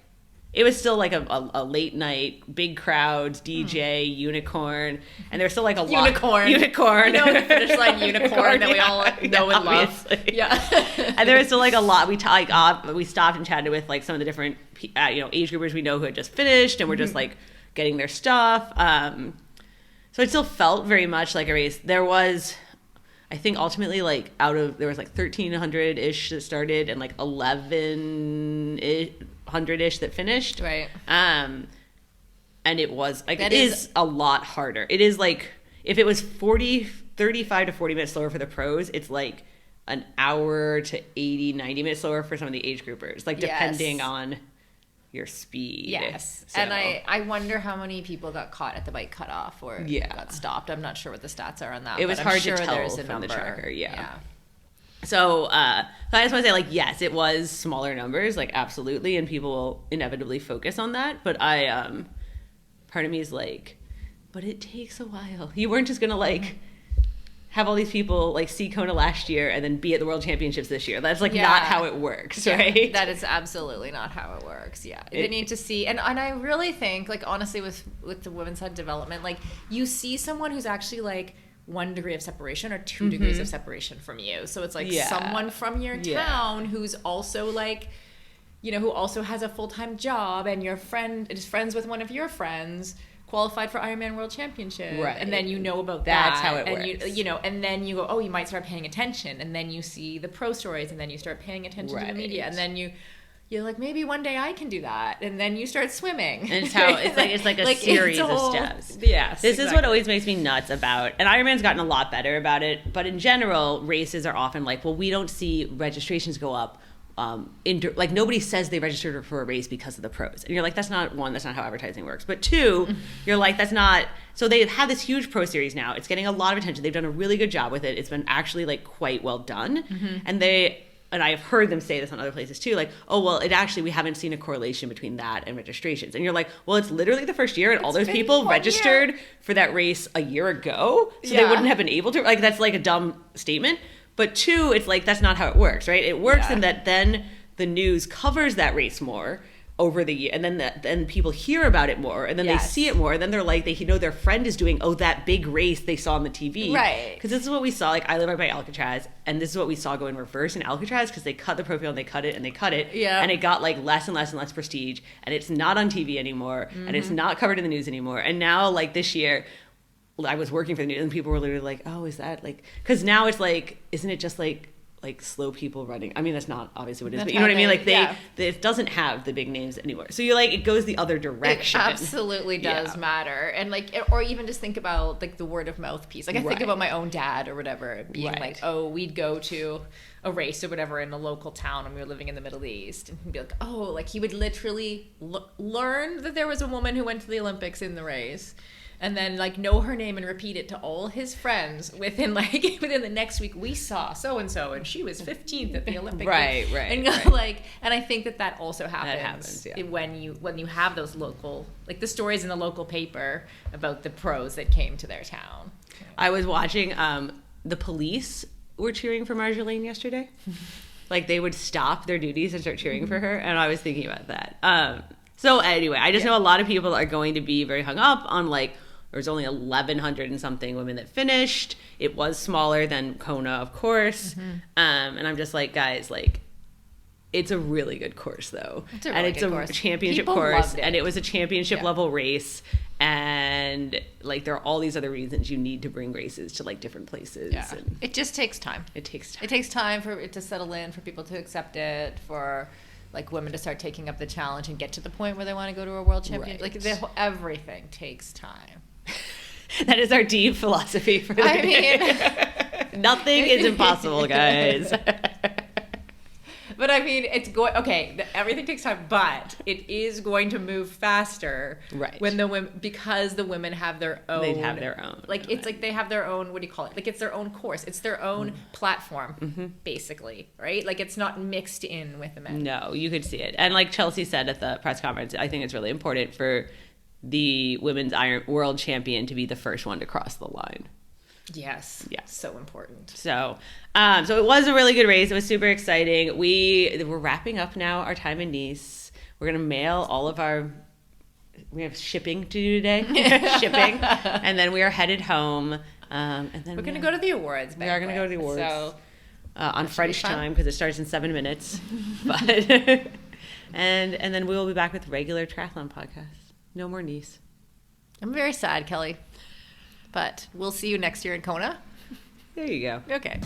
a late night, big crowds, DJ, unicorn, and there's still like a unicorn. The finish line unicorn that we all know and love. Yeah. And there was still like a lot. We stopped and chatted with like some of the different age groupers we know who had just finished and were just like getting their stuff. So it still felt very much like a race. There was, I think ultimately like there was like 1,300-ish that started and like 1,100-ish that finished. Right. And it was like, it is a lot harder. It is like, if it was 35 to 40 minutes slower for the pros, it's like an hour to 80, 90 minutes slower for some of the age groupers, like depending on your speed. Yes. So. And I wonder how many people got caught at the bike cutoff or got stopped. I'm not sure what the stats are on that. It was hard to tell from the tracker. Yeah. So I just want to say, like, yes, it was smaller numbers, like, absolutely, and people will inevitably focus on that. But part of me is like, but it takes a while. You weren't just going to, like, have all these people, like, see Kona last year and then be at the World Championships this year. That's, like, not how it works, right? That is absolutely not how it works, They need to see, and I really think, like, honestly, with the women's side development, like, you see someone who's actually, like, 1 degree of separation or 2 degrees of separation from you. So it's like someone from your town who's also like, who also has a full-time job, and your friend is friends with one of your friends qualified for IRONMAN World Championship. Right. And then about That's how it and works. And then you go, oh, you might start paying attention, and then you see the pro stories, and then you start paying attention to the media, and then you're like, maybe one day I can do that, and then you start swimming. And it's like a series of steps. Yes, this is what always makes me nuts about. And Ironman's gotten a lot better about it, but in general, races are often like, well, we don't see registrations go up. Like nobody says they registered for a race because of the pros, and you're like, that's not how advertising works. But 2, you're like, that's not. So they have this huge pro series now. It's getting a lot of attention. They've done a really good job with it. It's been actually like quite well done, and I've heard them say this on other places too, like, oh, well, we haven't seen a correlation between that and registrations. And you're like, well, it's literally the first year, and all those people registered for that race a year ago, so they wouldn't have been able to. Like, that's like a dumb statement. But 2, it's like, that's not how it works, right? It works in that then the news covers that race more, over the year, and then people hear about it more, and then they see it more, and then they're like, they know their friend is doing that big race they saw on the TV, right? Because this is what we saw. Like, I live right by Alcatraz, and this is what we saw go in reverse in Alcatraz, because they cut the profile and they cut it and they cut it, and it got like less and less and less prestige, and it's not on TV anymore, and it's not covered in the news anymore. And now, like, this year, I was working for the news, and people were literally like, oh, is that like, because now it's like, isn't it just like slow people running? I mean, that's not obviously what it is, but you know what I mean? Like, it doesn't have the big names anymore. So you're like, it goes the other direction. It absolutely does matter. And like, or even just think about like the word of mouth piece. Like, I think about my own dad or whatever being like, oh, we'd go to a race or whatever in a local town when we were living in the Middle East, and he'd be like, oh, like he would literally learn that there was a woman who went to the Olympics in the race, and then like know her name and repeat it to all his friends within the next week. We saw so and so, and she was 15th at the Olympics. Right. And like, and I think that also happens when you have those local, like the stories in the local paper about the pros that came to their town. I was watching the police were cheering for Marjolaine yesterday. Like, they would stop their duties and start cheering for her, and I was thinking about that. So anyway, I just know a lot of people are going to be very hung up on like, there's only 1,100 and something women that finished. It was smaller than Kona, of course. And I'm just like, guys, like, it's a really good course, though. It's a really good course. Championship People course, loved it. and it was a championship level race. And like, there are all these other reasons you need to bring races to like different places. Yeah. And it just takes time. it takes time. It takes time for it to settle in, for people to accept it, for like women to start taking up the challenge and get to the point where they want to go to a world championship. Right. Like, everything takes time. That is our deep philosophy for the day. Nothing is impossible, guys. But I mean, it's going, everything takes time, but it is going to move faster. Right. When the women, because the women have their own. They have their own. Like, it's like they have their own, what do you call it? Like, it's their own course. It's their own platform, basically, right? Like, it's not mixed in with the men. No, you could see it. And like Chelsea said at the press conference, I think it's really important for the women's world champion to be the first one to cross the line. Yes. Yeah. So important. So it was a really good race. It was super exciting. We're wrapping up now our time in Nice. We're going to mail all of we have shipping to do today. Shipping. And then we are headed home. And then we're going to go to the awards. We are going to go to the awards. So, on French time, because it starts in 7 minutes. But and then we will be back with regular triathlon podcast. No more Nice. I'm very sad, Kelly. But we'll see you next year in Kona. There you go. Okay.